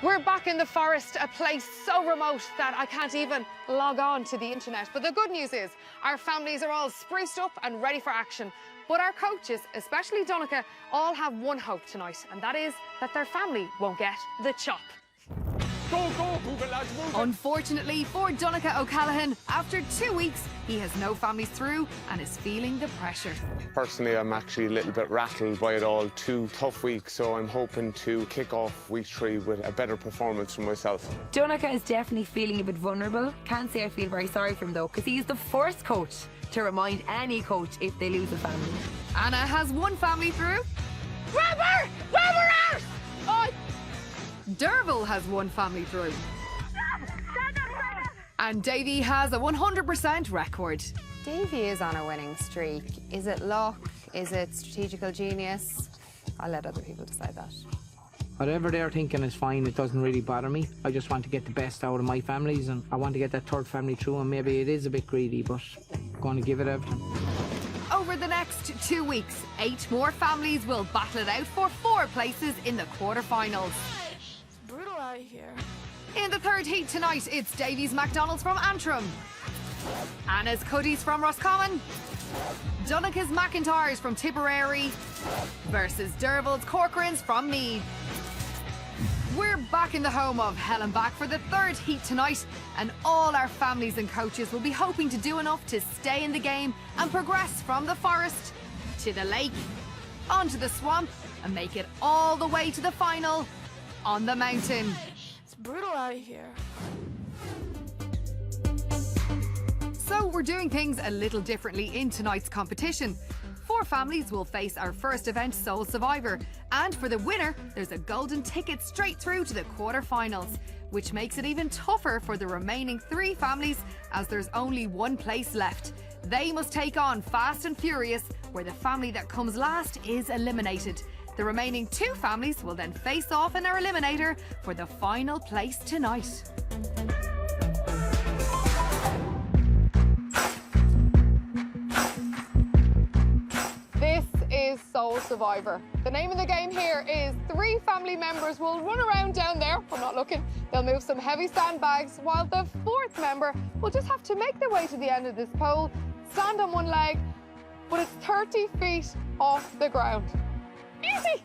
We're back in the forest, a place so remote that I can't even log on to the internet. But the good news is our families are all spruced up and ready for action. But our coaches, especially Donncha, all have one hope tonight, and that is that their family won't get the chop. Go, move it, lads, move it. Unfortunately for Donncha O'Callaghan, after 2 weeks, he has no families through and is feeling the pressure. Personally, I'm actually a little bit rattled by it all. 2 tough weeks, so I'm hoping to kick off week 3 with a better performance from myself. Donncha is definitely feeling a bit vulnerable. Can't say I feel very sorry for him though, because he's the first coach to remind any coach if they lose a family. Anna has one family through. Grab her! Grab her out! Oh. Derval has one family through. And Davy has a 100% record. Davy is on a winning streak. Is it luck? Is it strategical genius? I'll let other people decide that. Whatever they're thinking is fine, it doesn't really bother me. I just want to get the best out of my families and I want to get that third family through, and maybe it is a bit greedy, but I'm going to give it everything. Over the next 2 weeks, 8 more families will battle it out for 4 places in the quarterfinals. It's brutal out here. In the third heat tonight, it's Davy's McDonalds from Antrim, Anna's Cuddys from Roscommon, Donncha's McIntyres from Tipperary versus Derval's Corcorans from Meath. We're back in the home of hell and back for the third heat tonight, and all our families and coaches will be hoping to do enough to stay in the game and progress from the forest to the lake, onto the swamp, and make it all the way to the final on the mountain. It's brutal out here. So we're doing things a little differently in tonight's competition. 4 families will face our first event, Sole Survivor, and for the winner there's a golden ticket straight through to the quarterfinals, which makes it even tougher for the remaining 3 families as there's only 1 place left. They must take on Fast and Furious, where the family that comes last is eliminated. The remaining 2 families will then face off in our eliminator for the final place tonight. This is Sole Survivor. The name of the game here is 3 family members will run around down there. I'm not looking. They'll move some heavy sandbags, while the 4th member will just have to make their way to the end of this pole, stand on one leg, but it's 30 feet off the ground. Easy!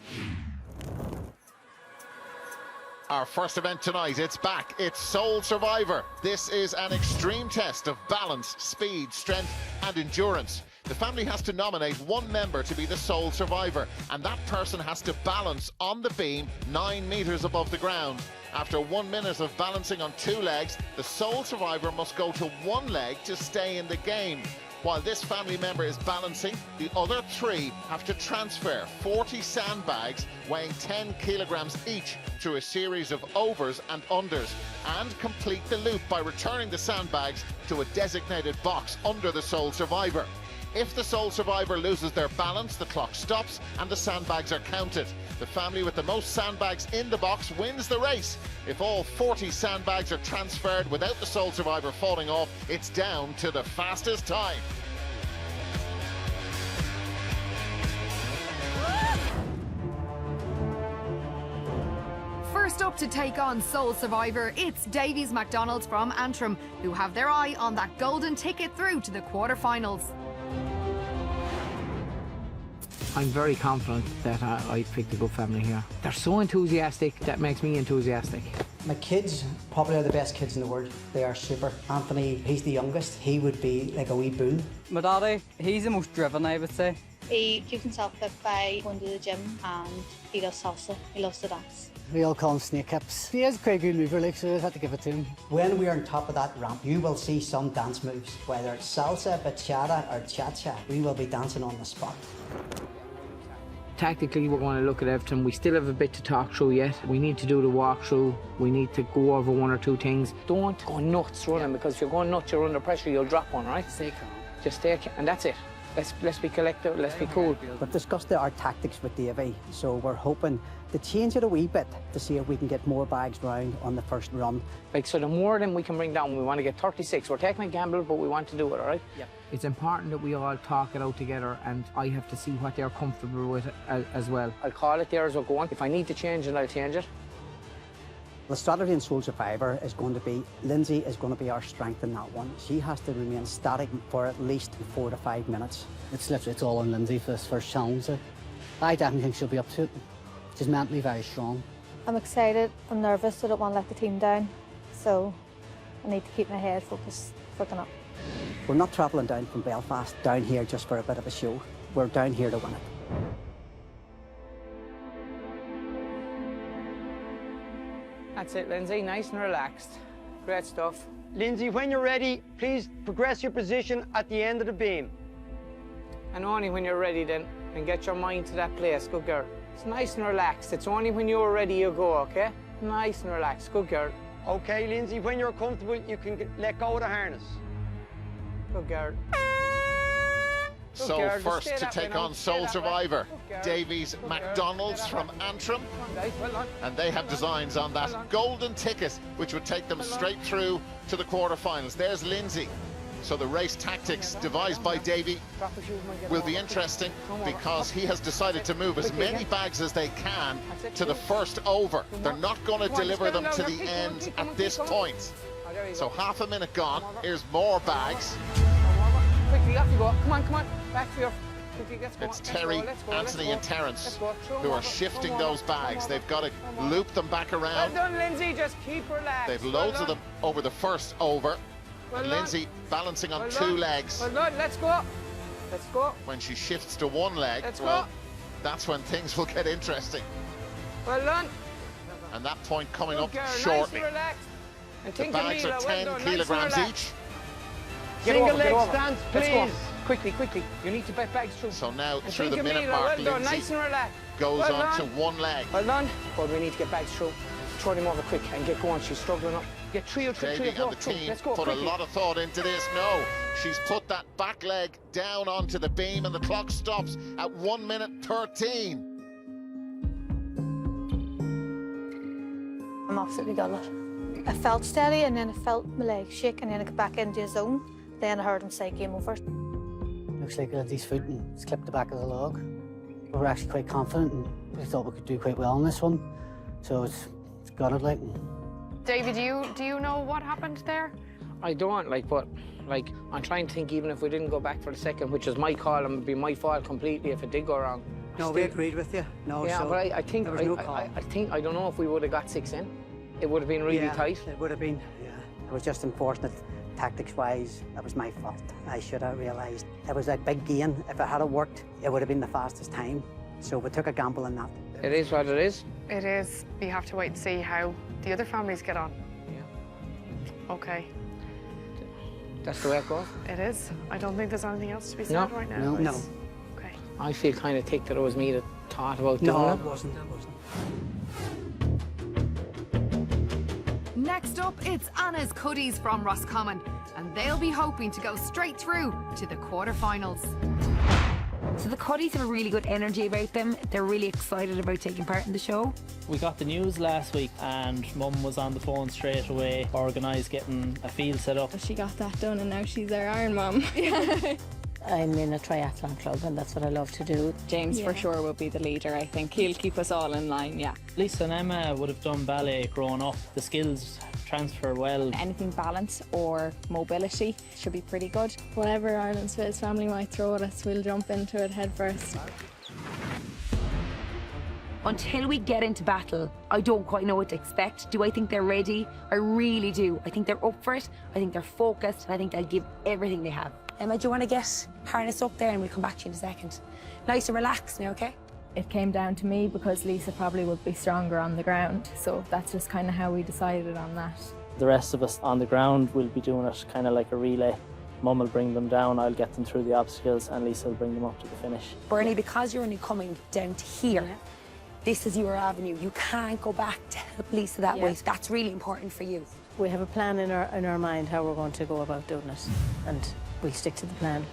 Our first event tonight, it's back. It's Sole Survivor. This is an extreme test of balance, speed, strength and endurance. The family has to nominate 1 member to be the sole survivor, and that person has to balance on the beam 9 meters above the ground. After 1 minute of balancing on 2 legs, the sole survivor must go to 1 leg to stay in the game. While this family member is balancing, the other 3 have to transfer 40 sandbags weighing 10 kilograms each through a series of overs and unders, and complete the loop by returning the sandbags to a designated box under the sole survivor. If the sole survivor loses their balance, the clock stops and the sandbags are counted. The family with the most sandbags in the box wins the race. If all 40 sandbags are transferred without the sole survivor falling off, it's down to the fastest time. First up to take on Sole Survivor, it's Davy's McDonalds from Antrim, who have their eye on that golden ticket through to the quarterfinals. I'm very confident that I picked a good family here. They're so enthusiastic, that makes me enthusiastic. My kids probably are the best kids in the world. They are super. Anthony, he's the youngest. He would be like a wee bull. My daddy, he's the most driven, I would say. He keeps himself fit by going to the gym, and he does salsa. He loves to dance. We all call him Snake Hips. He is quite a good mover, like, so I had to give it to him. When we are on top of that ramp, you will see some dance moves, whether it's salsa, bachata or cha-cha. We will be dancing on the spot. Tactically, we're going to look at everything. We still have a bit to talk through yet. We need to do the walkthrough. We need to go over 1 or 2 things. Don't go nuts running, because if you're going nuts, you're under pressure, you'll drop one, right? Stay calm. Just stay, and that's it. Let's be collective, let's be cool. We've discussed our tactics with Davy, so we're hoping to change it a wee bit to see if we can get more bags round on the first run. Like, so the more of them we can bring down, we want to get 36. We're taking a gamble, but we want to do it, all right? Yep. It's important that we all talk it out together, and I have to see what they're comfortable with as well. I'll call it there as we're going. If I need to change it, I'll change it. The strategy in Soul Survivor is going to be, Lindsay is going to be our strength in that one. She has to remain static for at least 4 to 5 minutes. It's all on Lindsay for this first challenge. I definitely think she'll be up to it. She's mentally very strong. I'm excited, I'm nervous, I don't want to let the team down, so I need to keep my head focused for the night. We're not travelling down from Belfast down here just for a bit of a show. We're down here to win it. That's it, Lindsay. Nice and relaxed. Great stuff. Lindsay, when you're ready, please progress your position at the end of the beam. And only when you're ready then, and get your mind to that place. Good girl. It's nice and relaxed. It's only when you're ready you go, okay? Nice and relaxed. Good girl. Okay, Lindsay, when you're comfortable, you can let go of the harness. Good girl. So girl, first to take on Soul Survivor, Davies McDonalds from Antrim. And they have designs on that golden ticket, which would take them straight through to the quarterfinals. There's Lindsay. So the race tactics devised by Davy will be interesting because he has decided to move as many bags as they can to the first over. They're not going to deliver them to the end at this point. So half a minute gone. Here's more bags. Quickly, off you go. Come on, come on. Back to your... It's Terry, Anthony and Terence who are shifting those bags. They've got to loop them back around. Well done, Lindsay. Just keep relaxed. They've loads of them over the first over. And Lindsay balancing on 2 legs. Well done, let's go. Let's go. When she shifts to 1 leg, that's when things will get interesting. Well done. And that point coming up shortly. And the bags are 10 kilograms each. Single leg stance, please. Quickly, quickly. You need to bet bags through. So now through the minute mark, Lindsay goes on to 1 leg. Well done. But we need to get bags through. Throw them over quick and get going. She's struggling up. Get 3 or 3 Davy and the team put a lot of thought into this. No, she's put that back leg down onto the beam and the clock stops at 1 minute 13. I'm absolutely gutted. I felt steady and then I felt my leg shake and then I got back into his zone. Then I heard him say game over. Looks like Lindsay's foot and it's clipped the back of the log. We were actually quite confident and we thought we could do quite well on this one. So it's gutted like. David, do you know what happened there? I don't, but I'm trying to think even if we didn't go back for the second, which is my call and would be my fault completely if it did go wrong. No, we agreed with you. No, yeah, so but I think there was no call. I don't know if we would have got 6 in. It would have been really tight. It would have been. Yeah. It was just unfortunate. Tactics-wise, that was my fault. I should have realised. It was a big gain. If it had worked, it would have been the fastest time. So we took a gamble on that. It is what it is. It is. You have to wait and see how the other families get on. Yeah. Okay. That's the way it goes. It is. I don't think there's anything else to be said right now. No. Okay. I feel kind of thick that it was me that thought about doing No, it. it wasn't. It wasn't. Next up, it's Anna's Cuddys from Roscommon, and they'll be hoping to go straight through to the quarterfinals. So the Cuddys have a really good energy about them. They're really excited about taking part in the show. We got the news last week and Mum was on the phone straight away, organised getting a field set up. She got that done and now she's our Iron Mum. I'm in a triathlon club and that's what I love to do. James for sure will be the leader, I think. He'll keep us all in line, yeah. Lisa and Emma would have done ballet growing up. The skills transfer well. Anything balance or mobility should be pretty good. Whatever Ireland's Fittest family might throw at us, we'll jump into it head first. Until we get into battle, I don't quite know what to expect. Do I think they're ready? I really do. I think they're up for it. I think they're focused. And I think they'll give everything they have. Emma, do you want to get harnessed up there and we'll come back to you in a second? Nice and relaxed now, okay? It came down to me because Lisa probably would be stronger on the ground. So that's just kind of how we decided on that. The rest of us on the ground will be doing it kind of like a relay. Mum will bring them down, I'll get them through the obstacles and Lisa will bring them up to the finish. Bernie, because you're only coming down to here, this is your avenue. You can't go back to help Lisa that way. That's really important for you. We have a plan in our mind how we're going to go about doing it, and we'll stick to the plan.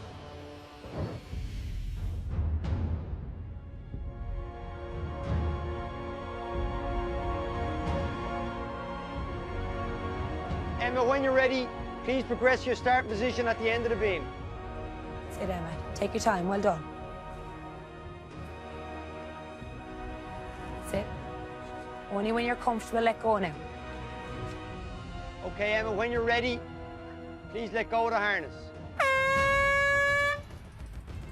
Emma, when you're ready, please progress your start position at the end of the beam. That's it, Emma. Take your time. Well done. That's it. Only when you're comfortable, let go now. Okay, Emma, when you're ready, please let go of the harness.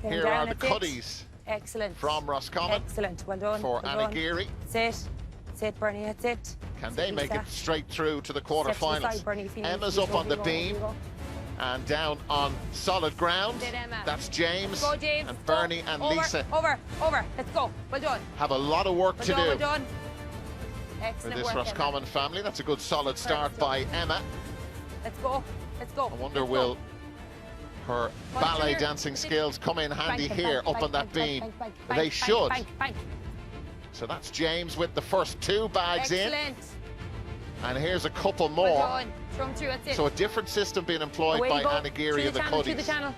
Going Here down, are the that's it. Cuddys Excellent. from Roscommon. Excellent. Well done. For well done. Anagiri. Sit. Sit, Bernie. That's it. Can they make it straight through to the Step to the quarterfinals? side, Bernie, if you need Emma's to. up Go, on the go, go, beam go. and down on solid ground. Sit, Emma. That's James, Go, James. and Go. Bernie and Over, Lisa Over. Let's go. Well done. have a lot of work Well to done. do Well done. for Excellent this work, Roscommon Emma. family. That's a good solid start by Emma. Let's go. Let's go. I wonder Let's will go. her Well, ballet here. dancing skills come in handy Bank, here bank, up on bank, that beam? bank, bank, They bank, should. bank. So that's James with the first 2 bags Excellent. in. And here's a couple Well more. done. Throw 'em through. That's it. So a different system being employed Away by you go. Anagiri Through and the channel, through the Cuddys. channel.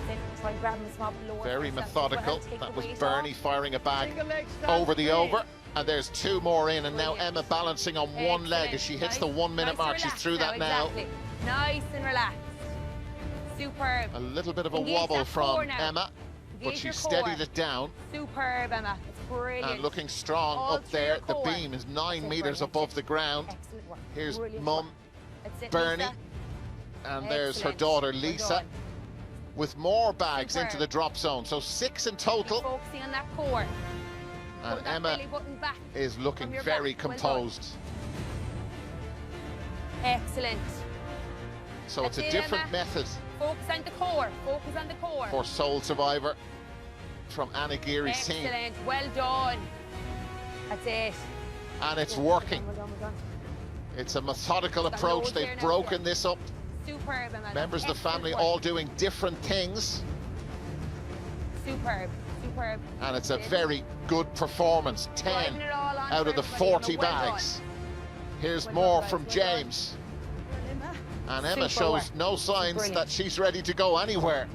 Then try and grab him small lower. Very Press that methodical. well, take That the was weight Bernie off. firing a bag Single leg stand over the free. over. And there's 2 more in, and now Brilliant. Emma balancing on one leg as she hits the 1 minute Nice and mark. She's relaxed through that now. Exactly. Nice and relaxed. Superb. A little bit of a Engage wobble that core from now. Emma, but Engage your she core. steadied it down Superb, Emma. It's brilliant. and looking strong All up through there. your The core. beam is 9 That's metres it, above the ground. Excellent work. Here's Brilliant Mum, work. That's it, Bernie, Lisa. and there's her Excellent. daughter Well Lisa done. with more bags Superb. into the drop zone. So 6 in total, Focusing on that core. and Put that Emma belly button back is looking from your very back. Well done. composed. Excellent. So That's it's a it, different Emma. method Focus on the core. Focus on the core. for Soul Survivor from Anagiri's team. Excellent. Well done. That's it. And it's working. Well done, well done. It's a methodical Got approach. loads there They've now. broken this up. Superb, Emma. Members of the Excellent family work. all doing different things. Superb. Superb. And it's a That's it. very good performance. 10 Driving it all on out for of the everybody, 40 Emma. Well done. bags. Here's Well more done, from guys. Well done. James. And Emma Super shows work. no signs Brilliant. that she's ready to go anywhere.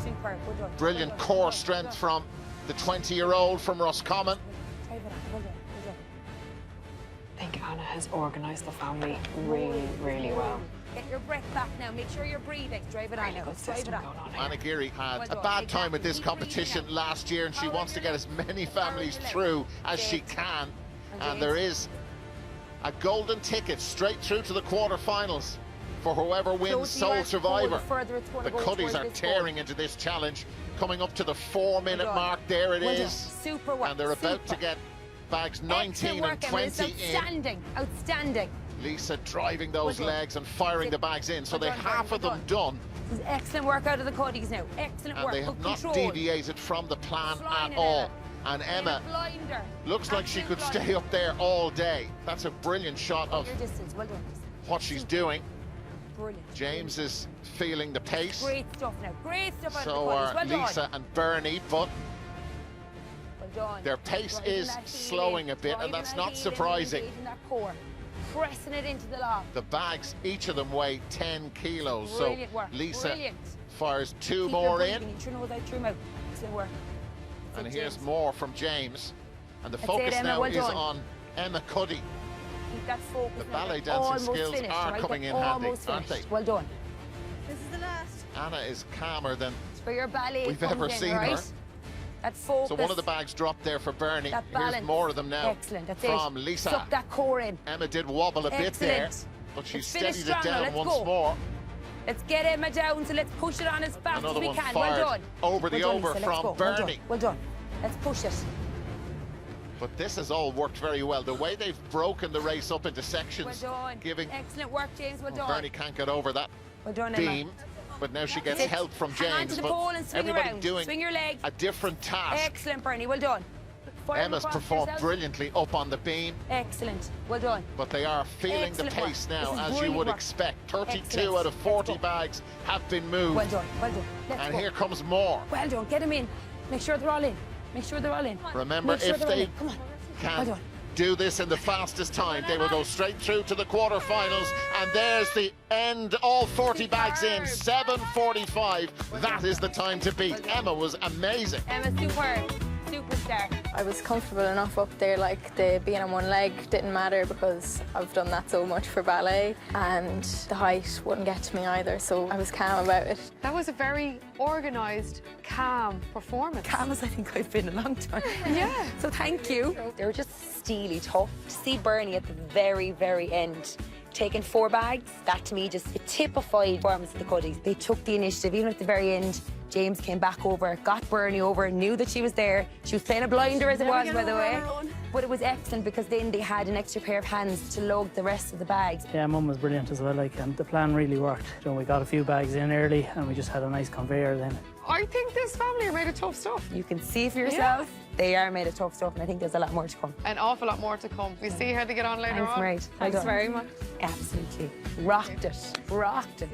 Superb. Well done. Brilliant Well done. core Well done. strength Well from the 20-year-old from Roscommon. done. Drive it on. Well done. Well done. I think Anna has organised the family really, really well. Get your breath back now. Make sure you're breathing. Drive it on now. Good Drive it system on. going on here. Anagiri had Well a done. bad time with Exactly. this Keep competition breathing last year, and she Power wants to your get as many Power families your leg. through as she James. can. And And James. there is a golden ticket straight through to the quarterfinals for whoever wins Closer you Soul are to the goal, Survivor. the further it's going The to go Cuddys towards are this goal. tearing into this challenge, coming up to the 4-minute Well done. mark. There it Well done. is. Super work. And they're about to Super. get bags Excellent 19 work, and Emma. It's 20 in. outstanding. Outstanding. Lisa driving those Well done. legs and firing the bags in. So Well they done, half Bernie. of Well them done. This is excellent work out of the Cuddys now. Excellent And work. they have Good not control. deviated from the plan Flying at it, all. Emma. And Emma Blinder. looks like she Absolute could stay blinder. up there all day. That's a brilliant shot of Your distance. Well done. what she's doing. Brilliant. James is feeling the pace. Great stuff now. Great stuff out So of the are Cuddys. Well Lisa done. and Bernie, but Well done. their pace Driving is that heel slowing in, a bit, and driving that's that not heel in, surprising. engaging that core. Pressing it into the lock. The bags, each of them weigh 10 kilos. Brilliant So work. Lisa Brilliant. fires 2 Keep more your in. breathing. Through nose out, through mouth. Excellent work. And That's it, here's James. more from James. And the That's focus it, Emma, now well is done. on Emma Cuddy. Keep that focus. The now. ballet They're dancing almost skills finished, are right? coming They're in handy, almost aren't finished. they? Well done. This is the last. Anna is calmer than For your ballet we've comes ever in, seen right? her. That focus. So one of the bags dropped there for Bernie. That Here's balance. more of them now Excellent. That's from it. Lisa. Suck that core in. Emma did wobble a bit there, Excellent. but she Let's finish steadied it strong now. down Let's once go. more. Let's get Emma down, so let's push it on as fast Another as we one can. fired Well done. over the Well done, over Lisa. Let's from go. Well done. Bernie. Well done. Let's push it. But this has all worked very well. The way they've broken the race up into Well sections, done. giving Excellent work, James. Well done. Bernie can't get over that Well done, Emma. beam. But now she gets Sit. help from Hang on James. to the But pole and swing everybody around. doing Swing your leg. a different task. Excellent, Bernie. Well done. Fire Emma's across performed yourself. brilliantly up on the beam, Excellent. Well done. but they are feeling Excellent the pace work. now, This is as you brilliant would work. expect. 32 Excellent. out of 40 Let's go. bags have been moved. Well done. Well done. Let's And go. here comes more. Well done. Get them in. Make sure they're all in. Make sure they're all in. Remember, Make sure if they're all they in. Come on. Well can done. do this in the fastest time, they will go straight through to the quarterfinals. And there's the end, all 40 bags in, 7:45. That is the time to beat. Emma was amazing. Emma, superb. superstar. I was comfortable enough up there, like the being on one leg didn't matter because I've done that so much for ballet, and the height wouldn't get to me either, so I was calm about it. That was a very organised, calm performance. Calm as I think I've been a long time. Yeah. So thank you. They were just steely tough. To see Bernie at the very, very end taking 4 bags, that to me just it typified performance of the Cuddys. They took the initiative, even at the very end. James came back over, got Bernie over, knew that she was there. She was playing a blinder as it was, by the way. But it was excellent because then they had an extra pair of hands to lug the rest of the bags. Yeah, Mum was brilliant as well, and the plan really worked. So we got a few bags in early and we just had a nice conveyor then. I think this family are made of tough stuff. You can see for yourself. Yeah. They are made of tough stuff, and I think there's a lot more to come. An awful lot more to come. We see how they get on later on. Right. Thanks very much. Absolutely. Rocked it. Rocked it.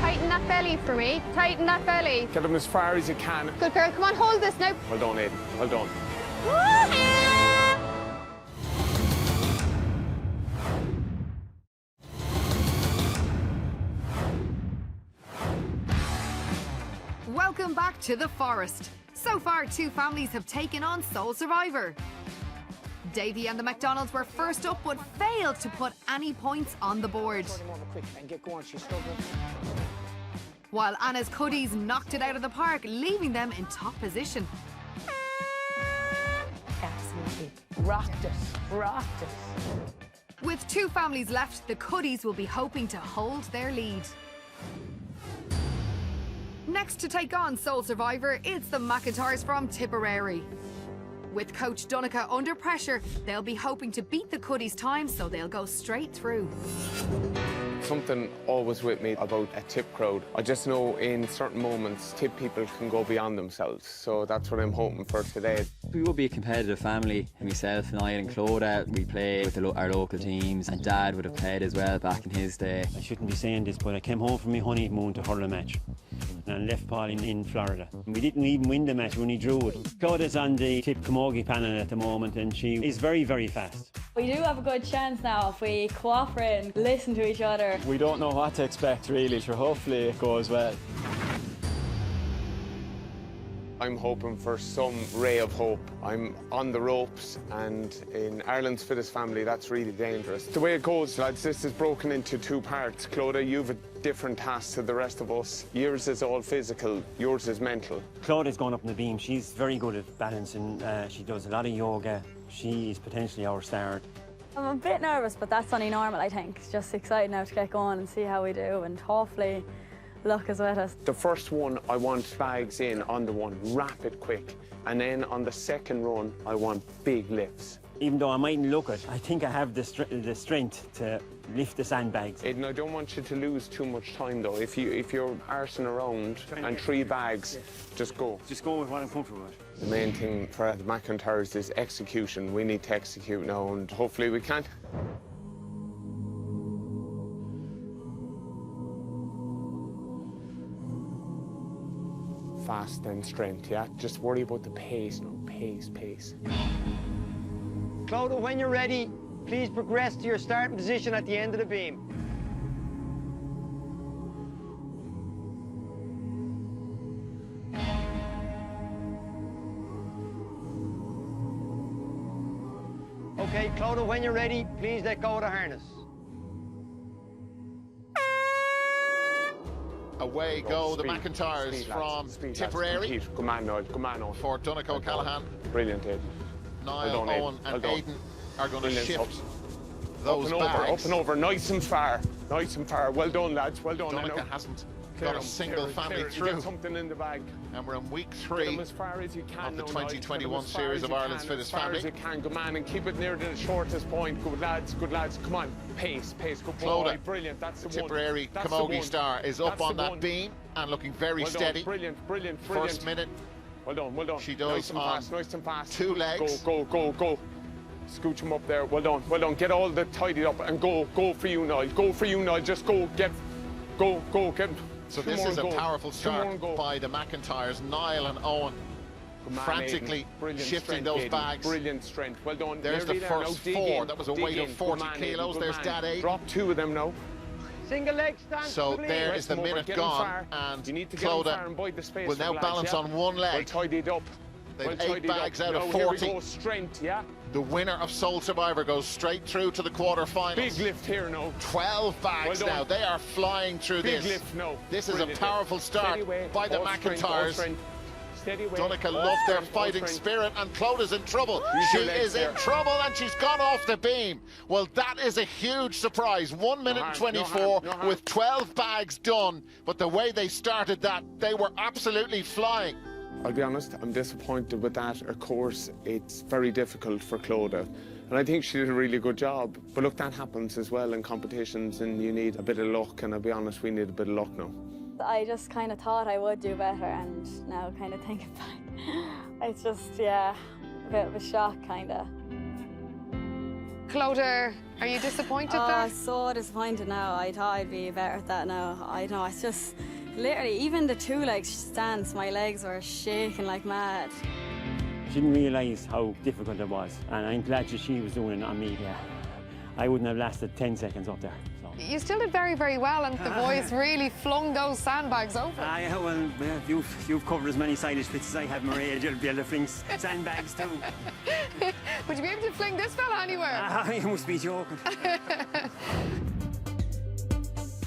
Tighten that belly for me. Tighten that belly. Get them as far as you can. Good girl. Come on, hold this now. Well done, Aidan. Well done. Welcome back to the forest. So far, 2 families have taken on Sole Survivor. Davy and the McDonalds were first up but failed to put any points on the board. While Anna's Cuddys knocked it out of the park, leaving them in top position. Absolutely. Rocked it. Rocked it. With 2 families left, the Cuddys will be hoping to hold their lead. Next to take on Sole Survivor, it's the McIntyres from Tipperary. With Coach Donica under pressure, they'll be hoping to beat the Cuddys' time, so they'll go straight through. Something always with me about a tip crowd. I just know in certain moments, tip people can go beyond themselves. So that's what I'm hoping for today. We will be a competitive family. Myself and I and Clodagh, we play with our local teams, and Dad would have played as well back in his day. I shouldn't be saying this, but I came home from my honeymoon to hurl a match. And left Paul in Florida. We didn't even win the match, we only drew it. Claudia's on the Tip Camogie panel at the moment, and she is very, very fast. We do have a good chance now if we cooperate and listen to each other. We don't know what to expect really, so hopefully it goes well. I'm hoping for some ray of hope. I'm on the ropes, and in Ireland's Fittest family, that's really dangerous. The way it goes, lads, this is broken into 2 parts. Clodagh, you've a different task to the rest of us. Yours is all physical, yours is mental. Claudia's gone up in the beam. She's very good at balancing. She does a lot of yoga. She is potentially our star. I'm a bit nervous, but that's only normal, I think. It's just exciting now to get going and see how we do, and hopefully luck is with us. The first one, I want bags in on the one, rapid, quick. And then on the second run, I want big lifts. Even though I mightn't look it, I think I have the strength to lift the sandbags. Aidan, I don't want you to lose too much time, though. If you're arsing around and 3 bags, just go. Just go with what I'm comfortable with. The main thing for the McIntyres is execution. We need to execute now, and hopefully we can. Fast and strength, yeah? Just worry about the pace now. Pace, pace. Clodagh, when you're ready, please progress to your starting position at the end of the beam. Okay, Clodagh, when you're ready, please let go of the harness. Away go the McIntyres from Tipperary. Come on, Noel. Come on, Noel. For Donegal Callahan. Brilliant, Aidan. Niall, Owen and Aidan are going to shift those bags. Up and over, nice and far. Nice and far. Well done, lads. Well done. Donegal hasn't got a single family through. Get something in the bag. And we're in week 3 as far as you can of the 2021 series of Ireland's Fittest Family. As far as you can, go man, and keep it near the shortest point. Good lads, good lads. Come on, pace, pace. Good boy. Brilliant. That's the one. Tipperary Camogie star is up on that beam and looking very steady. Brilliant, brilliant, First minute. Well done, well done. She does nice and fast. 2 legs. Go, go, go, go. Scooch him up there. Well done, well done. Get all the tidied up and go for you, Niall. Go for you, Niall. Just go, get So this is a powerful start by the McIntyres. Niall and Owen frantically shifting those bags. Brilliant strength. Well done. There's the first 4. That was a weight of 40 kilos. There's Dad 8. Drop 2 of them now. Single leg stance. So there is the minute gone, and Clodagh will now balance on one leg. Well tidied up. They've 8 bags out of 40. Here we go, strength, yeah? The winner of Sole Survivor goes straight through to the quarterfinals. Big lift here now. 12 bags now. They are flying through this. Big lift now. This is a powerful start by the McIntyres. Donica loved their fighting spirit, and Clodagh's in trouble. She is in trouble, and she's gone off the beam. Well, that is a huge surprise. 1 minute and 24 with 12 bags done. But the way they started that, they were absolutely flying. I'll be honest, I'm disappointed with that. Of course, it's very difficult for Clodagh. And I think she did a really good job. But look, that happens as well in competitions, and you need a bit of luck. And I'll be honest, we need a bit of luck now. I just kind of thought I would do better, and now kind of thinking back, it's just, yeah, a bit of a shock, kind of. Clodagh, are you disappointed there? I'm so disappointed now. I thought I'd be better at that now. I know, it's just, literally, even the 2-leg stance, my legs were shaking like mad. She didn't realise how difficult it was, and I'm glad that she was doing it on me. Yeah, I wouldn't have lasted 10 seconds up there. You still did very, very well, and the boys really flung those sandbags over. Yeah, well, you've covered as many silage pits as I have, Maria. You'll be able to fling sandbags too. Would you be able to fling this fella anywhere? You must be joking.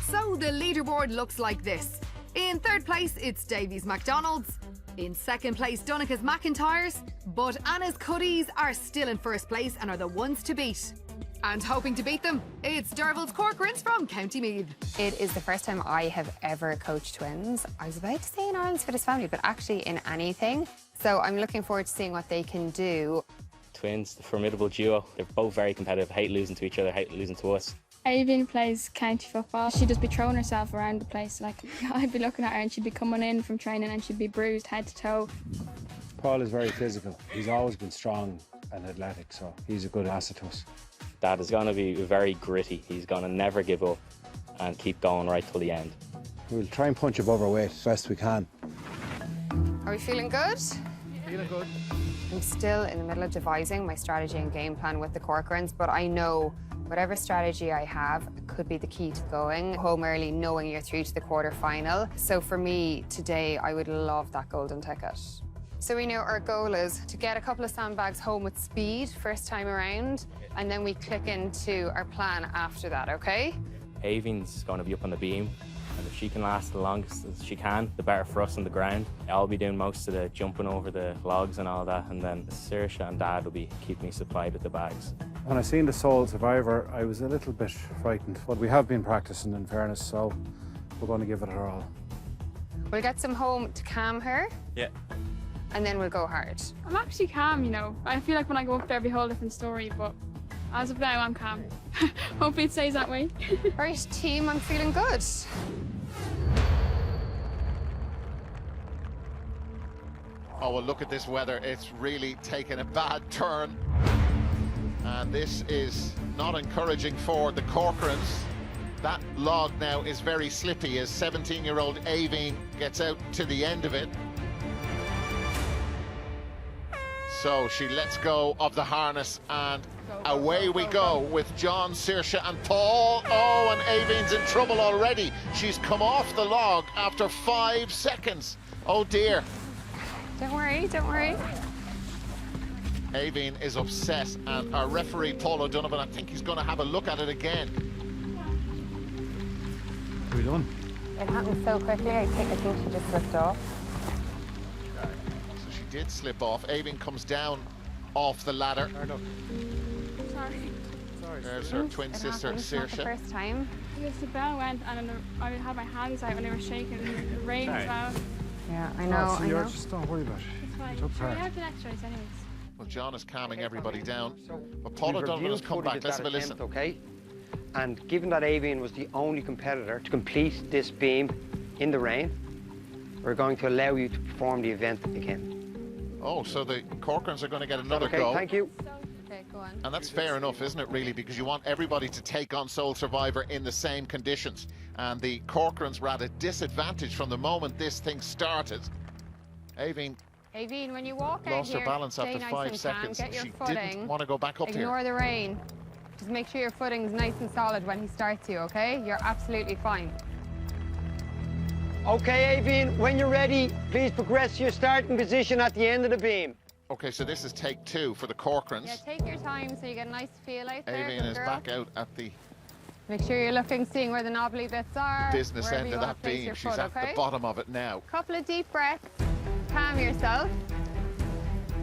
So the leaderboard looks like this. In third place, it's Davy's McDonald's. In second place, Donica's McIntyres. But Anna's Cuddys are still in first place and are the ones to beat. And hoping to beat them, it's Derval's Corcorans from County Meath. It is the first time I have ever coached twins. I was about to say in Ireland's Fittest family, but actually in anything. So I'm looking forward to seeing what they can do. Twins, the formidable duo. They're both very competitive, hate losing to each other, hate losing to us. Avian plays county football. She'd just be throwing herself around the place. Like, I'd be looking at her and she'd be coming in from training and she'd be bruised head to toe. Paul is very physical. He's always been strong and athletic, so he's a good asset to us. Dad is going to be very gritty. He's going to never give up and keep going right till the end. We'll try and punch above our weight as best we can. Are we feeling good? Feeling good. I'm still in the middle of devising my strategy and game plan with the Corcorans, but I know whatever strategy I have could be the key to going home early, knowing you're through to the quarter-final. So for me, today, I would love that golden ticket. So we know our goal is to get a couple of sandbags home with speed first time around, and then we click into our plan after that, okay? Avian's going to be up on the beam, and if she can last the longest as she can, the better for us on the ground. I'll be doing most of the jumping over the logs and all that, and then Saoirse and Dad will be keeping me supplied with the bags. When I seen the Sole Survivor, I was a little bit frightened, but we have been practicing, in fairness, so we're going to give it our all. We'll get some home to calm her. Yeah. And then we'll go hard. I'm actually calm, you know. I feel like when I go up there, it'll be a whole different story, but as of now, I'm calm. Hopefully it stays that way. Right, team, I'm feeling good. Oh, well, look at this weather. It's really taken a bad turn. And this is not encouraging for the Corcorans. That log now is very slippy as 17-year-old Avian gets out to the end of it. So she lets go of the harness and away we go with John, Saoirse and Paul. Oh, and Avian's in trouble already. She's come off the log after 5 seconds. Oh dear. Don't worry, don't worry. Avian is upset, and our referee Paul O'Donovan, I think he's going to have a look at it again. Are we done? It happened so quickly, I think she just slipped off. So she did slip off. Avian comes down off the ladder. Sorry. There's her twin sister, Saoirse. The first time. Because the bell went and I had my hands out when they were shaking. The rain as well. Yeah, I know, I know. Just don't worry about it. It's fine. Took Sure, we part. have the next race anyways. Well, John is calming everybody down. But Paul O'Donovan has come back. Let's have a listen. Okay? And given that Avian was the only competitor to complete this beam in the rain, we're going to allow you to perform the event again. Oh, so the Corcorans are going to get another okay, go. thank you. Okay, go on. And that's fair enough, isn't it, really? Because you want everybody to take on Sole Survivor in the same conditions. And the Corcorans were at a disadvantage from the moment this thing started. Avian when you walk out lost here, her balance stay after nice 5 and seconds. Calm, get your She footing. didn't want to go back up Ignore here. the rain. Just make sure your footing's nice and solid when he starts you, okay? You're absolutely fine. Okay, Avian, when you're ready, please progress to your starting position at the end of the beam. Okay, so this is take 2 for the Corcorans. Yeah, take your time so you get a nice feel out there. Avian is back out at the Make sure you're looking, seeing where the knobbly bits are. business wherever end you of wanna that place beam. your She's foot, at okay? the bottom of it now. Couple of deep breaths. Calm yourself.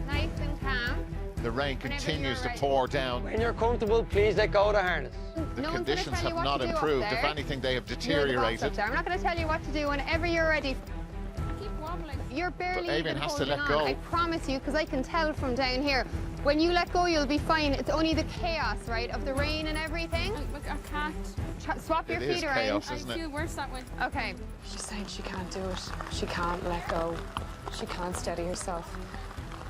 Nice and calm. The rain Whenever continues you're to ready. pour down. When you're comfortable, please let go of the harness. The No one's gonna conditions tell you have what not to do up improved. there. If anything, they have You're the boss deteriorated. up there. I'm not going to tell you what to do whenever you're ready. Keep wobbling. You're barely Avian even has to holding let on. go. I promise you, because I can tell from down here. When you let go, you'll be fine. It's only the chaos, right, of the rain and everything. Look, I can't. Swap your It is feet around. chaos, I isn't it? feel worse that way. Okay. She's saying she can't do it. She can't let go. She can't steady herself.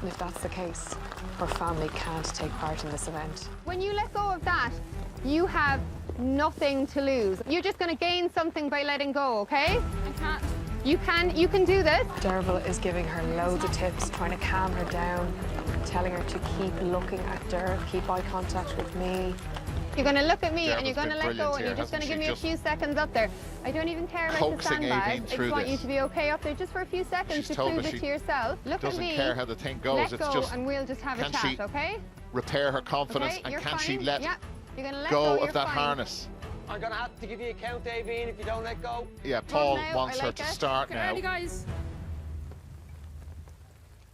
And if that's the case, her family can't take part in this event. When you let go of that, you have nothing to lose. You're just going to gain something by letting go, okay? I can't. You can do this. Derval is giving her loads of tips, trying to calm her down, telling her to keep looking at Derv, keep eye contact with me. You're going to look at me Derval's and you're going to been let go brilliant and you're here, just going to hasn't give me she? a few seconds up there. I don't even care about the Coaxing Avian sandbags. I through just want you this. to be okay up there just for a few seconds She's to told prove me it she to yourself. Look at doesn't me. care how the thing goes. Let It's go just, and we'll just have a can chat, she okay? repair her confidence Okay, and you're can she fine. let Yeah. You're going to let go you're of that fine. harness? I'm going to have to give you a count, Avian, if you don't let go. Yeah, Paul now, wants I her like to it. start Get now. ready, guys.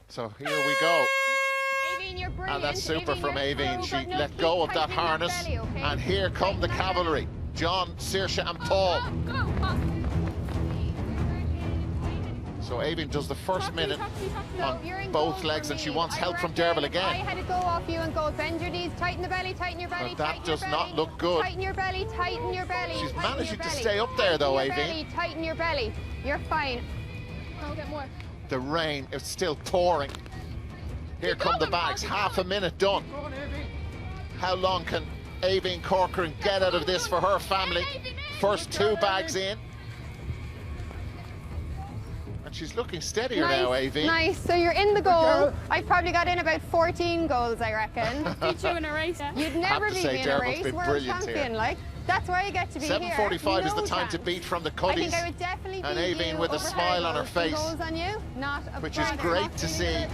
So here we go. Avian, you're brilliant. And that's super from you're Avian. pro, She but no, let keep go of that tightening harness. belly, okay? And here come the Tighten that cavalry. John, Saoirse and Paul. So Avian does the first minute No, you're in on both goal legs for and she me. wants I help from reckon Derval if I again. had to go off you and go, bend your knees, tighten the belly, tighten your belly, But that tighten your does not belly, look good. Tighten your belly, tighten your belly. She's tighten managing your to belly, stay up there though, tighten your Avian. belly, tighten your belly. You're fine. I'll get more. The rain is still pouring. Here come the bags. Half a minute done. How long can Avian Corcoran get out of this for her family? First 2 bags in. And she's looking steadier now, Avian. Nice. So you're in the goal. I've probably got in about 14 goals, I reckon. Beat you in a race. You'd never to beat say me in a Derval's race. been We're a brilliant champion, here. like. That's why you get to be here. 7:45 is the No time to chance. beat from the I Cuddys. think I would definitely And beat Avian you with a over smile on her goals. face. Goals on you, not a Which is bother. great to see.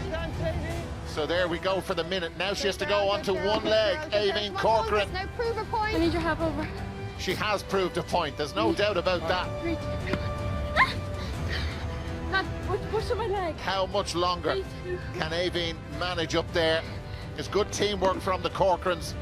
So there we go for the minute. Now she has to go onto one leg. Avian Corcoran. Now prove a point. I need your help over. She has proved a point. There's no doubt about that. God, push on my leg. How much longer can Avian manage up there? It's good teamwork from the Corcorans.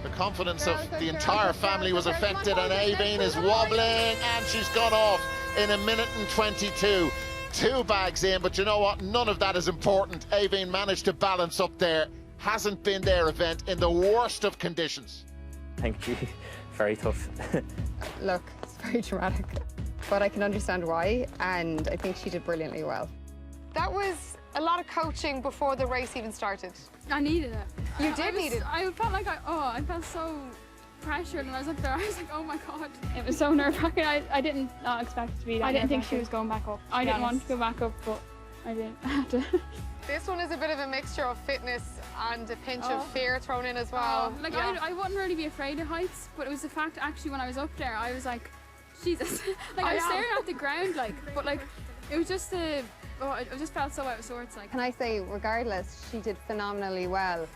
The confidence of the entire family was affected, and Avian is wobbling, and she's gone off in 1 minute and 22. 2 bags in, but you know what? None of that is important. Avian managed to balance up there. Hasn't been their event in the worst of conditions. Thank you. Very tough. Look, it's very dramatic, but I can understand why, and I think she did brilliantly well. That was a lot of coaching before the race even started. I needed it. You did need it. I felt like I felt so pressured when I was up there. I was like, oh my God. It was so nerve-wracking. I didn't not expect it to be that. I didn't think she was going back up. I didn't want to go back up, but I didn't have to. This one is a bit of a mixture of fitness and a pinch of fear thrown in as well. Like Yeah. I wouldn't really be afraid of heights, but it was the fact actually when I was up there, I was like, Jesus. Like I was staring at the ground, like, but like it was just I just felt so out of sorts. Like. Can I say, regardless, she did phenomenally well.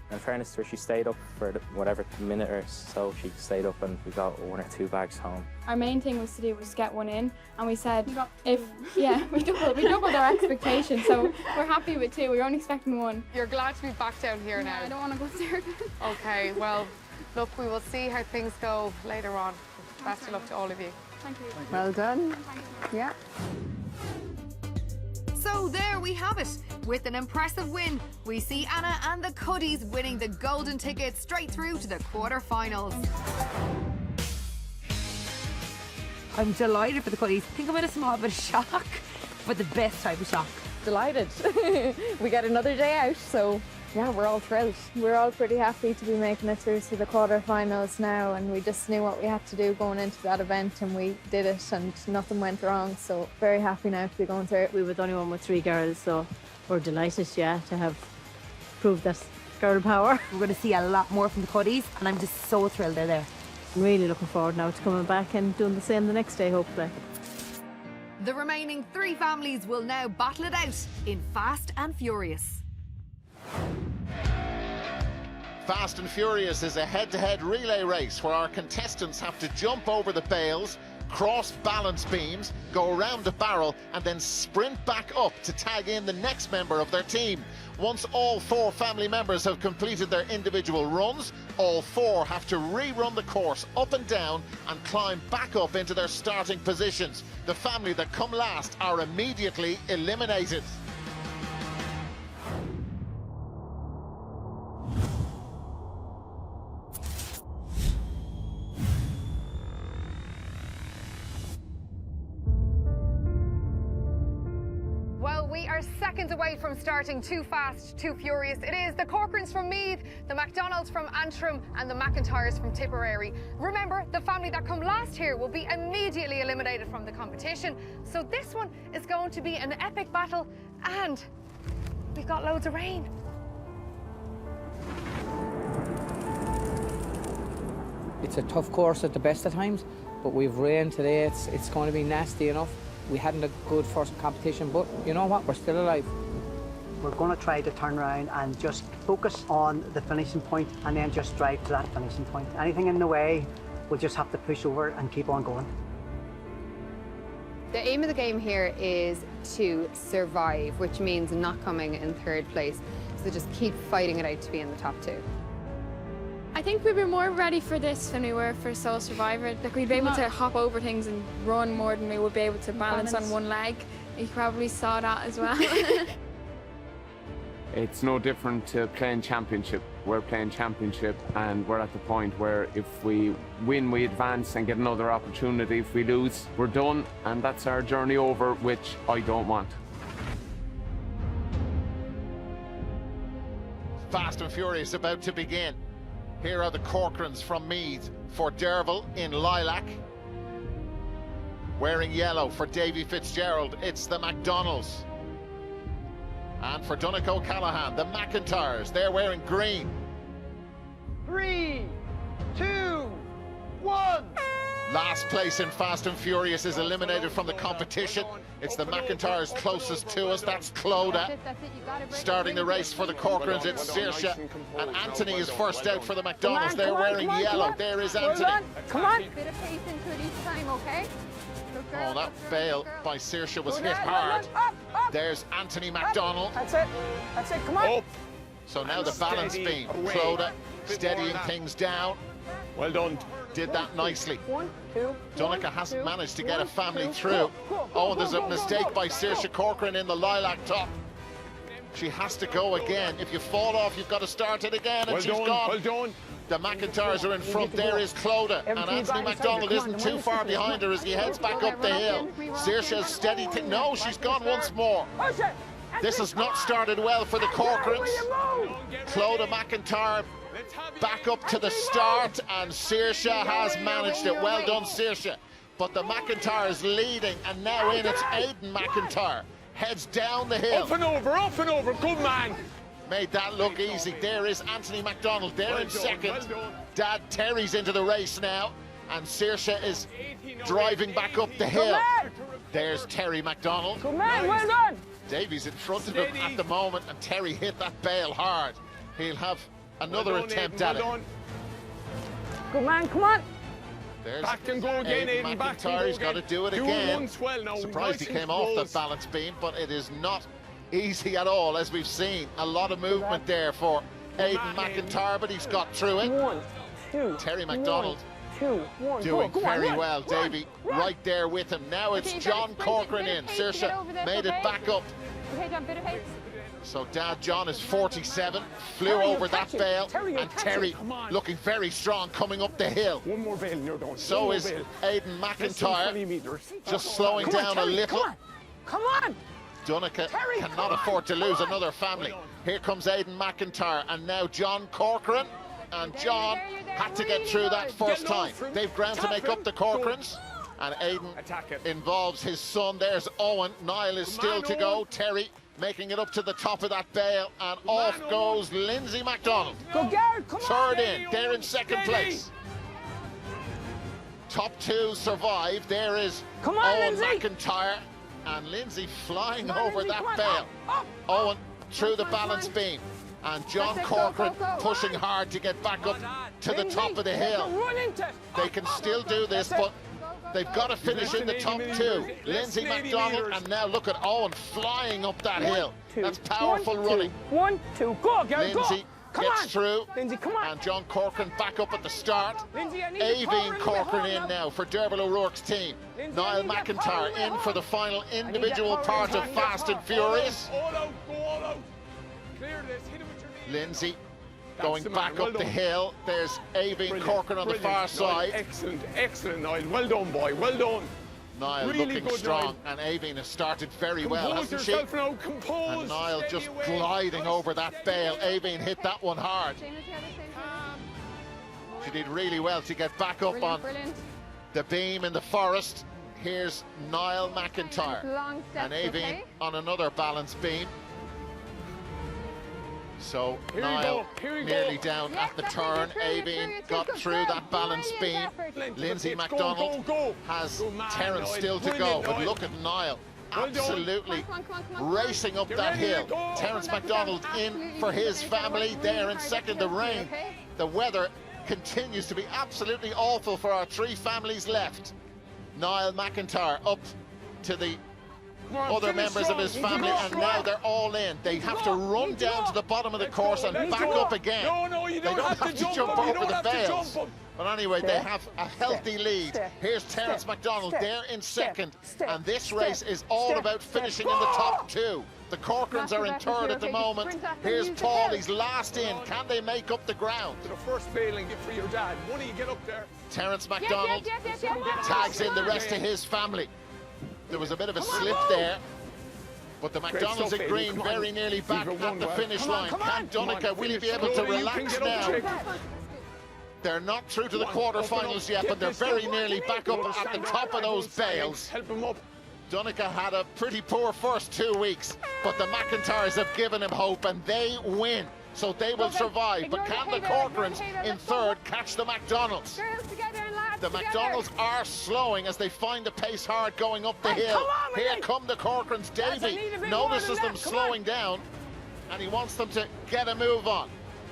In fairness to her, she stayed up for whatever minute or so. She stayed up and we got 1 or 2 bags home. Our main thing was to do was get one in, and we said we doubled our expectations, so we're happy with 2. We were only expecting 1. You're glad to be back down here now. I don't want to go there again. Okay, well, look, we will see how things go later on. Best of luck to all of you. Thank you. Well done. Yeah. So there we have it. With an impressive win, we see Anna and the Cuddys winning the golden ticket straight through to the quarter-finals. I'm delighted for the Cuddys. I think I'm in a small bit of shock, but the best type of shock. Delighted. We got another day out, so yeah, we're all thrilled. We're all pretty happy to be making it through to the quarterfinals now, and we just knew what we had to do going into that event, and we did it, and nothing went wrong. So very happy now to be going through it. We were the only one with 3 girls, so we're delighted, yeah, to have proved that girl power. We're going to see a lot more from the Cuddys, and I'm just so thrilled they're there. I'm really looking forward now to coming back and doing the same the next day, hopefully. The remaining 3 families will now battle it out in Fast and Furious. Fast and Furious is a head-to-head relay race where our contestants have to jump over the bales, cross balance beams, go around the barrel and then sprint back up to tag in the next member of their team. Once all 4 family members have completed their individual runs, all 4 have to rerun the course up and down and climb back up into their starting positions. The family that come last are immediately eliminated. Well, we are seconds away from starting Too Fast, Too Furious. It is the Corcorans from Meath, the McDonalds from Antrim and the McIntyres from Tipperary. Remember, the family that come last here will be immediately eliminated from the competition. So this one is going to be an epic battle and we've got loads of rain. It's a tough course at the best of times, but we've rain today. It's going to be nasty enough. We hadn't a good first competition, but you know what? We're still alive. We're going to try to turn around and just focus on the finishing point and then just drive to that finishing point. Anything in the way, we'll just have to push over and keep on going. The aim of the game here is to survive, which means not coming in 3rd place. So just keep fighting it out to be in the top 2. I think we were more ready for this than we were for Sole Survivor. Like, we'd be able to hop over things and run more than we would be able to balance on one leg. You probably saw that as well. It's no different to playing championship. We're playing championship and we're at the point where if we win, we advance and get another opportunity. If we lose, we're done, and that's our journey over, which I don't want. Fast and Furious about to begin. Here are the Corcorans from Meath for Derval in lilac. Wearing yellow for Davy Fitzgerald, it's the McDonalds. And for Donnacha O'Callaghan, the McIntyres, they're wearing green. 3, 2, 1. Last place in Fast and Furious is eliminated from the competition. It's the McIntyres closest to us, that's Clodagh. Starting the race for the Corcorans, it's Saoirse. And Anthony is first out for the McDonalds. They're wearing yellow. There is Anthony. Come on. Bit of pace into it each time, okay? Oh, that bail by Saoirse was hit hard. There's Anthony McDonald. That's it. That's it. Come on. Up. So now the balance beam. Clodagh steadying things down. Well done. Did that nicely. 1, 2. Donnacha hasn't managed to get a family through. Oh, and there's a mistake by Saoirse Corcoran in the lilac top. She has to go again. If you fall off, you've got to start it again, and she's gone. Well done. The McIntyres are in front. There is Clodagh, and Anthony McDonald isn't too far behind her as he heads back up the hill. Saoirse is steady. No, she's gone once more. This has not started well for the Corcorans. Clodagh McIntyre back up to the start, and Saoirse has managed it. Well done, Saoirse. But the McIntyre's leading, and now in it's Aidan McIntyre. Heads down the hill. Up and over, good man. Made that look easy. There is Anthony McDonald, there in second. Dad Terry's into the race now, and Saoirse is driving back up the hill. There's Terry McDonald. Good man, well done. Davy's in front of him at the moment, and Terry hit that bail hard. He'll have another attempt at it. Good man, come on. There's back and go again, Aidan McIntyre. He's got to do it again. Well Surprised he came off the balance beam, but it is not easy at all, as we've seen. A lot of movement there for Aidan McIntyre, but he's got through it. 1, 2. Terry McDonald 2, 1. doing very well. Davy right there with him. Now it's John Corcoran in. Saoirse made it back up. Okay, John, bit of pace. So Dad John is 47, flew over that bail, and Terry looking very strong coming up the hill. One more bail and you're done. So is Aidan McIntyre, just slowing down a little. Come on. Donnacha cannot afford to lose another family. Here comes Aidan McIntyre, and now John Corcoran. And John had to get through that first time. They've ground to make up the Corcorans. And Aidan involves his son. There's Owen. Niall is still to go. Terry making it up to the top of that bail, and off goes Lindsay McDonald. Go Garrett, come on. Third in, they're in second place. Top 2 survive. There is Owen McIntyre. And Lindsay flying over that bale. Owen through the balance beam. And John Corcoran pushing hard to get back up to the top of the hill. They can still do this, but they've got to finish in the top two. Lindsay McDonald, and now look at Owen flying up that hill. That's powerful running. 1, 2, go, girl, Lindsay go. gets through, Lindsay, come on. and John Corcoran back up at the start. Lindsay, I need Aveen Corcoran in now for Derval O'Rourke's team. Lindsay, Niall McIntyre in for the final individual part of Fast and Furious. All out, go all out. Clear this, hit him with your knee. Lindsay going the man, back well up the done. hill. There's Aveen Corcoran on the far Niall, side. Excellent, excellent, Niall. Well done, boy, well done. Niall Really looking good, strong, Niall. and Aveen has started very well, Compose hasn't she? yourself now, compose. And Niall Steady just away. gliding over that bale. Aveen hit that one hard. She did really well to get back up on the beam in the forest. Here's Niall McIntyre Long and steps, Aveen okay? on another balance beam. So Here you Niall go, here you nearly go. down at the turn. Aveen got through that balance beam. Lindsay Go, McDonald go. has Good man, Terence Niall. still to go, Brilliant, but Niall. look at Niall. Well done. Absolutely Come on. racing up Get that ready to hill. go. Terence McDonald in for his family there in second. The rain, the weather continues to be absolutely awful for our three families left. Niall McIntyre up to the other members of his family, and now they're all in. They have to run down to the bottom of the course and back up again. No, you They don't have to jump up. You over don't the have to bales. jump up. But anyway, they have a healthy lead. Here's Terence McDonald there in second, and this race is all about finishing in the top two. The Corcorans are in third at the moment. Here's Paul, he's last in. Can they make up the ground? To the first bailing for your dad. One of you get up there. Terence McDonald Yes. tags in the rest of his family. There was a bit of a slip there, but the McDonald's stuff, in Aidan. green Come on. very nearly back Leave it at one the way. finish Come on, line. come on. Can Come on, Donica, will he be finish. able to Slowly, you relax can get up, now? Jake. They're not through to the Come on, open quarterfinals up. yet, Get but they're this very stuff. nearly back up at the top of those bales. Help him up. Donica had a pretty poor first 2 weeks, but the McIntyres have given him hope, and they win. So they will survive. But can the Corcorans in third catch the McDonald's? Girls together and lads The together. McDonald's are slowing as they find the pace hard going up the Hey, hill. come on, Here Willie. come the Corcorans. Lads, I Davy need a bit notices more than them that. Come slowing down, and he wants them to get a move on.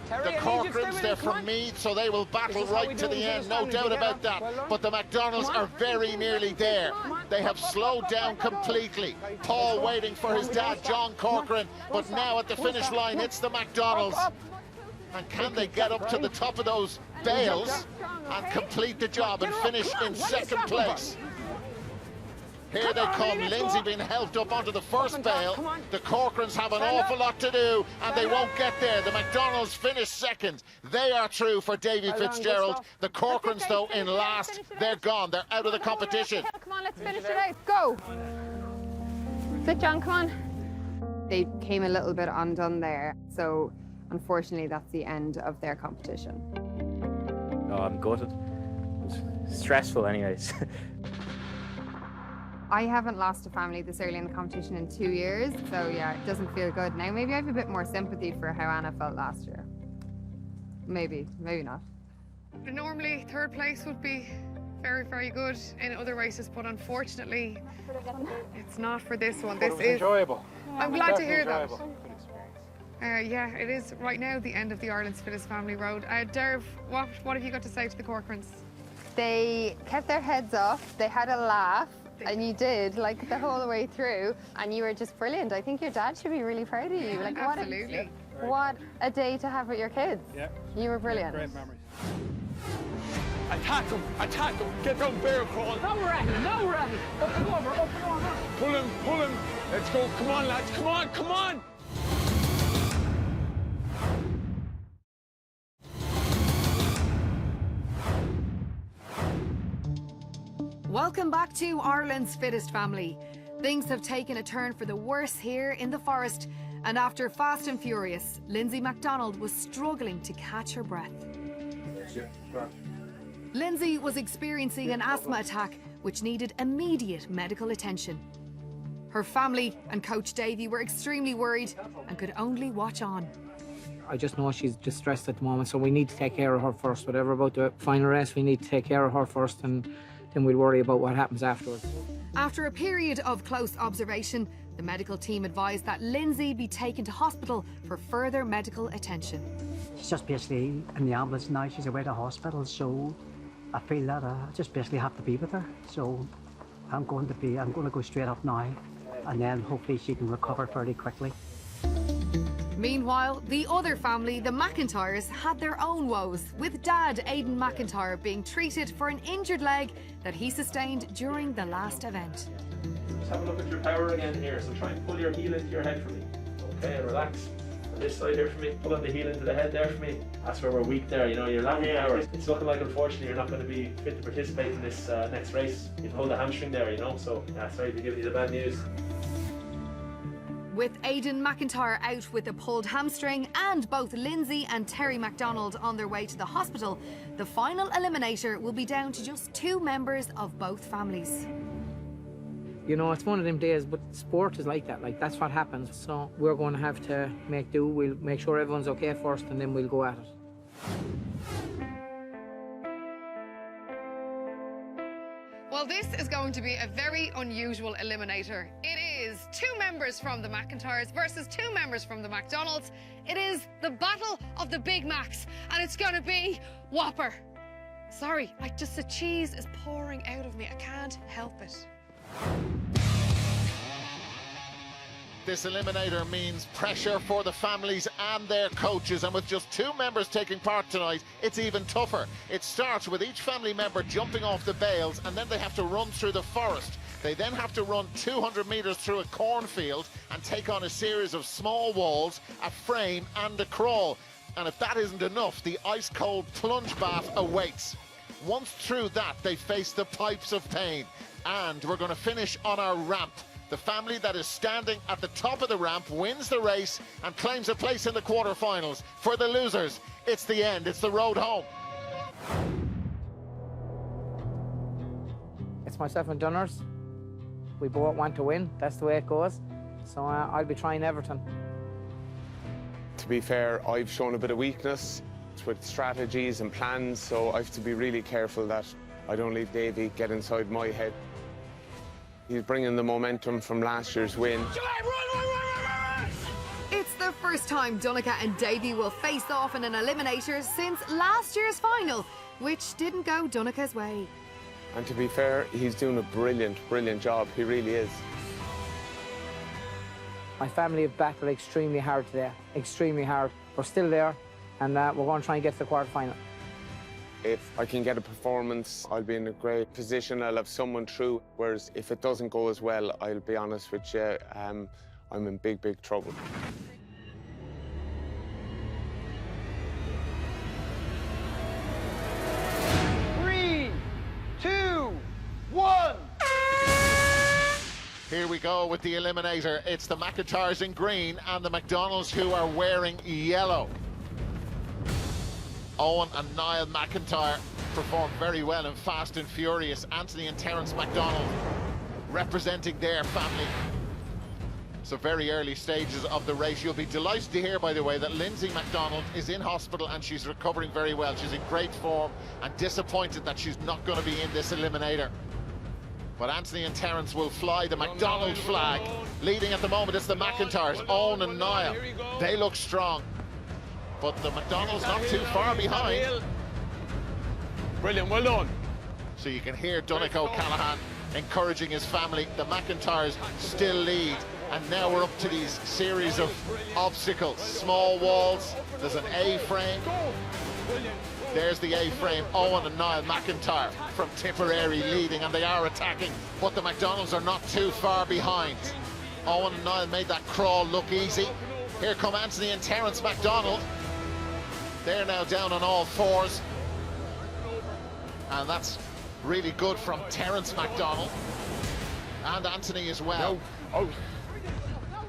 Terry, The I need you to stay Corcorans, with they're it. Come from on. Meath, so they will battle This is how we right do to it the in end, Fittest no family doubt about together. that. Well done. But the McDonald's Come on. are very nearly there. They have slowed down completely. Paul waiting for his dad, John Corcoran, but now at the finish line, it's the McDonald's. And can they get up to the top of those bales and complete the job and finish in second place? Here they come, Lindsay being helped up onto the first bale. The Corcorans have an awful lot to do, and they won't get there. The McDonald's finish second. They are through for Davy Fitzgerald. The Corcorans, though, in last. They're gone. They're out of the competition. Come on, let's finish it out. Go. Sit, John, come on. They came a little bit undone there, so unfortunately that's the end of their competition. Oh, I'm gutted. It's stressful anyways. I haven't lost a family this early in the competition in 2 years, so yeah, it doesn't feel good. Now maybe I have a bit more sympathy for how Anna felt last year. Maybe not. Normally, third place would be very good in other races, but unfortunately, it's not for this one. But This it was is. enjoyable. I'm glad to hear that. Enjoyable. Yeah, it is right now the end of the Ireland's Fittest Family Road. Derv, what have you got to say to the Corcorans? They kept their heads up, they had a laugh, and you did, like, the whole way through, and you were just brilliant. I think your dad should be really proud of you. Like, Absolutely. What a day to have with your kids. Yeah. You were brilliant. Great memories. Attack him, get down bear crawl. No, Ratty, no, Ratty. Up and over. Pull him. Let's go, come on, lads, come on. Welcome back to Ireland's Fittest Family. Things have taken a turn for the worse here in the forest, and after Fast and Furious, Lindsay McDonald was struggling to catch her breath. Lindsay was experiencing an asthma attack which needed immediate medical attention. Her family and Coach Davy were extremely worried and could only watch on. I just know she's distressed at the moment, so we need to take care of her first. Whatever about the final race, we need to take care of her first, and then we'll worry about what happens afterwards. After a period of close observation, the medical team advised that Lindsay be taken to hospital for further medical attention. She's just basically in the ambulance now. She's away to hospital, so I feel that I just basically have to be with her. So I'm going to go straight up now, and then hopefully she can recover fairly quickly. Meanwhile, the other family, the McIntyres, had their own woes, with Dad Aidan McIntyre being treated for an injured leg that he sustained during the last event. Just have a look at your power again here, so try and pull your heel into your head for me. Okay, and relax. On this side here for me, pull on the heel into the head there for me. That's where we're weak there, you know, you're lacking power. It's looking like, unfortunately, you're not going to be fit to participate in this next race. You've pulled the hamstring there, you know, so sorry to give you the bad news. With Aidan McIntyre out with a pulled hamstring and both Lindsay and Terry MacDonald on their way to the hospital, the final eliminator will be down to just 2 members of both families. You know, it's one of them days, but sport is like that. Like, that's what happens. So we're going to have to make do. We'll make sure everyone's okay first, and then we'll go at it. Well, this is going to be a very unusual eliminator. It is 2 members from the McIntyres versus 2 members from the McDonalds. It is the battle of the Big Macs, and it's going to be Whopper. Sorry, the cheese is pouring out of me. I can't help it. This eliminator means pressure for the families and their coaches, and with just 2 members taking part tonight, it's even tougher. It starts with each family member jumping off the bales, and then they have to run through the forest. They then have to run 200 metres through a cornfield and take on a series of small walls, a frame and a crawl. And if that isn't enough, the ice-cold plunge bath awaits. Once through that, they face the pipes of pain. And we're going to finish on our ramp. The family that is standing at the top of the ramp wins the race and claims a place in the quarterfinals. For the losers, it's the end. It's the road home. It's myself and Dunners. We both want to win. That's the way it goes. So I'll be trying everything. To be fair, I've shown a bit of weakness with strategies and plans, so I have to be really careful that I don't leave Davey get inside my head. He's bringing the momentum from last year's win. It's the first time Donncha and Davey will face off in an eliminator since last year's final, which didn't go Donnacha's way. And to be fair, he's doing a brilliant, brilliant job. He really is. My family have battled extremely hard today, extremely hard. We're still there, and we're going to try and get to the quarter-final. If I can get a performance, I'll be in a great position. I'll have someone through. Whereas if it doesn't go as well, I'll be honest with you, I'm in big, big trouble. Three, two, one. Here we go with the eliminator. It's the McIntyres in green and the McDonalds who are wearing yellow. Owen and Niall McIntyre performed very well in Fast and Furious. Anthony and Terence MacDonald representing their family. So very early stages of the race. You'll be delighted to hear, by the way, that Lindsay MacDonald is in hospital and she's recovering very well. She's in great form and disappointed that she's not going to be in this eliminator. But Anthony and Terence will fly the MacDonald flag. Leading at the moment, it's the McIntyres, Owen and Niall. They look strong. But the McDonald's not too far behind. Brilliant, well done. So you can hear Donncha O'Callaghan encouraging his family. The McIntyres still lead. And now we're up to these series of obstacles. Small walls, there's an A-frame. There's the A-frame, Owen and Niall McIntyre from Tipperary leading, and they are attacking. But the McDonald's are not too far behind. Owen and Niall made that crawl look easy. Here come Anthony and Terence MacDonald. They're now down on all fours. And that's really good from Terence MacDonald. And Anthony as well.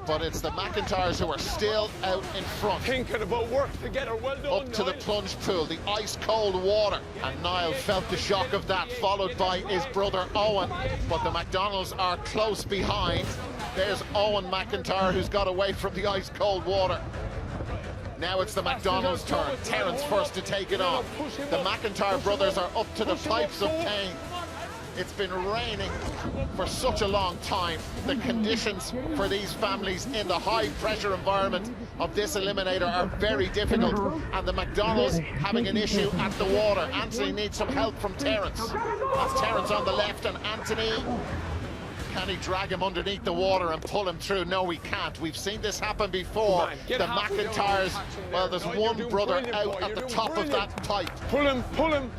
But it's the McIntyres who are still out in front. Thinking about work together, well done. Up to the plunge pool, the ice-cold water. And Niall felt the shock of that, followed by his brother Owen. But the McDonald's are close behind. There's Owen McIntyre, who's got away from the ice-cold water. Now it's the McDonald's turn. Terence first to take it on. The McIntyre brothers are up to the pipes of pain. It's been raining for such a long time. The conditions for these families in the high-pressure environment of this eliminator are very difficult, and the McDonalds having an issue at the water. Anthony needs some help from Terence. That's Terence on the left, and Anthony, can he drag him underneath the water and pull him through? No, he can't. We've seen this happen before. The McIntyres, well, there's one brother out at the top of that pipe. Pull him, pull him.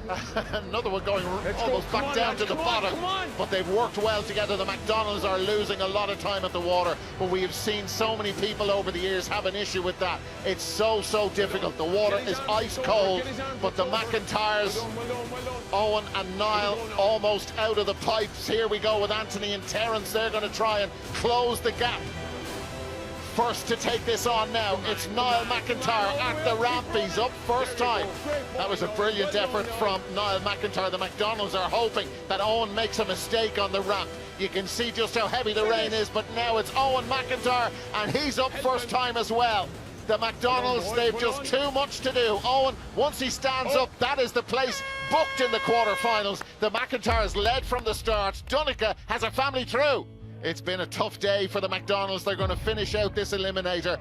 Another one going almost back down to the bottom. But they've worked well together. The McDonalds are losing a lot of time at the water, but we have seen so many people over the years have an issue with that. It's so difficult. The water is ice cold, but the McIntyres, Owen and Niall, almost out of the pipes. Here we go with Anthony and Terence. They're going to try and close the gap. First to take this on now, it's Niall McIntyre at the ramp. He's up first time. That was a brilliant effort from Niall McIntyre. The McDonalds are hoping that Owen makes a mistake on the ramp. You can see just how heavy the rain is, but now it's Owen McIntyre, and he's up first time as well. The McDonalds, they've just too much to do. Owen, once he stands up, that is the place booked in the quarterfinals. The McIntyres led from the start. Donica has a family through. It's been a tough day for the McDonalds. They're going to finish out this eliminator.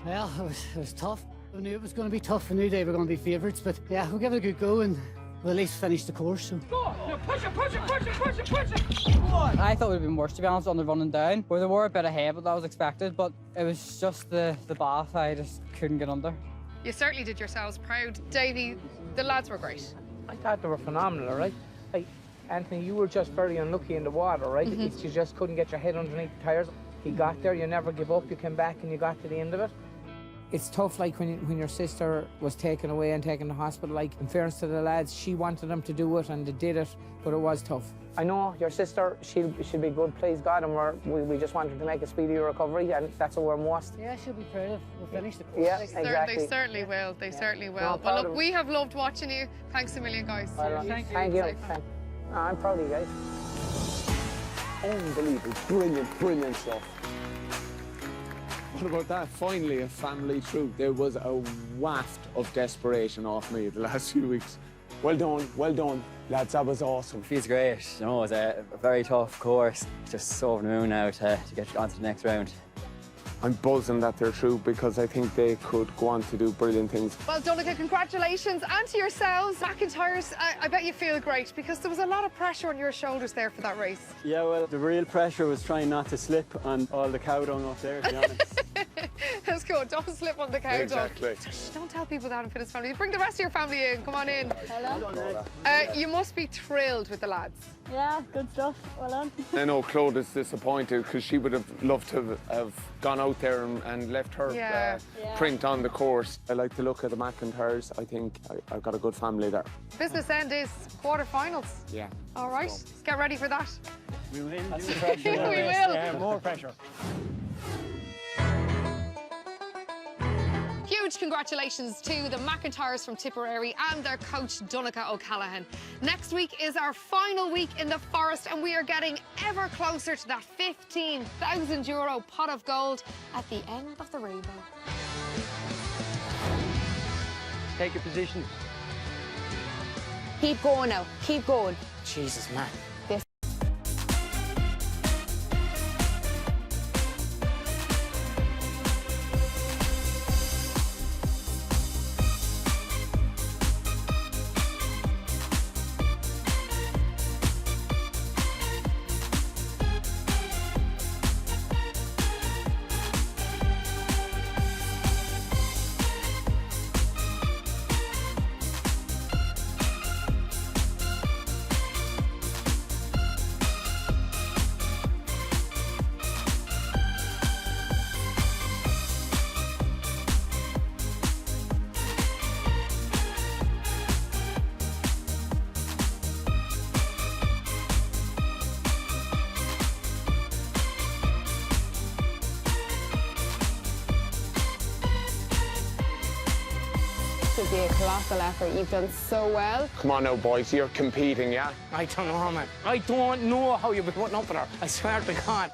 Well, it was tough. I knew it was going to be tough. I knew they were going to be favourites, but yeah, we'll give it a good go and we'll at least finish the course. So. Go! Push it, push it, push it, push it, push it! Come on! I thought it would have been worse, to be honest, on the running down, where they were a bit ahead, but that was expected, but it was just the bath I just couldn't get under. You certainly did yourselves proud. Davey, the lads were great. I thought they were phenomenal, right? Like, Anthony, you were just very unlucky in the water, right? You just couldn't get your head underneath the tyres. You got there, you never give up, you came back and you got to the end of it. It's tough, like when your sister was taken away and taken to hospital. Like, in fairness to the lads, she wanted them to do it and they did it, but it was tough. I know your sister, she'll be good, please God, and we just want her to make a speedy recovery, and that's what we're most. Yeah, she'll be proud of. We'll finish the course. Yeah, exactly. They certainly will. They certainly will. No, well, look, we have loved watching you. Thanks a million, guys. Thank you. I'm proud of you guys. Unbelievable, brilliant stuff. What about that? Finally, a family through. There was a waft of desperation off me the last few weeks. Well done, lads. That was awesome. Feels great. You know, it was a very tough course. Just so over the moon now to get on to the next round. I'm buzzing that they're through because I think they could go on to do brilliant things. Well, Donica, congratulations, and to yourselves. McIntyres, I bet you feel great because there was a lot of pressure on your shoulders there for that race. Yeah, well, the real pressure was trying not to slip on all the cow dung up there, to be honest. Let's go, don't slip on the cow dung. Exactly. Don't tell people that in Fittest family. Bring the rest of your family in, come on in. Hello. You must be thrilled with the lads. Yeah, good stuff. Well done. I know Claude is disappointed because she would have loved to have gone out there and left her print on the course. I like the look of the McIntyres. I think I've got a good family there. Business end is quarterfinals. Yeah. All right, let's get ready for that. We will. That's the pressure. We will. Yeah, more pressure. Huge congratulations to the McIntyres from Tipperary and their coach, Donica O'Callaghan. Next week is our final week in the Forest, and we are getting ever closer to that €15,000 pot of gold at the end of the rainbow. Take your position. Keep going now. Keep going. Jesus, man. Should be a colossal effort. You've done so well. Come on now, boys. You're competing, yeah? I don't know, man. I don't know how you've been putting up with her. I swear to God.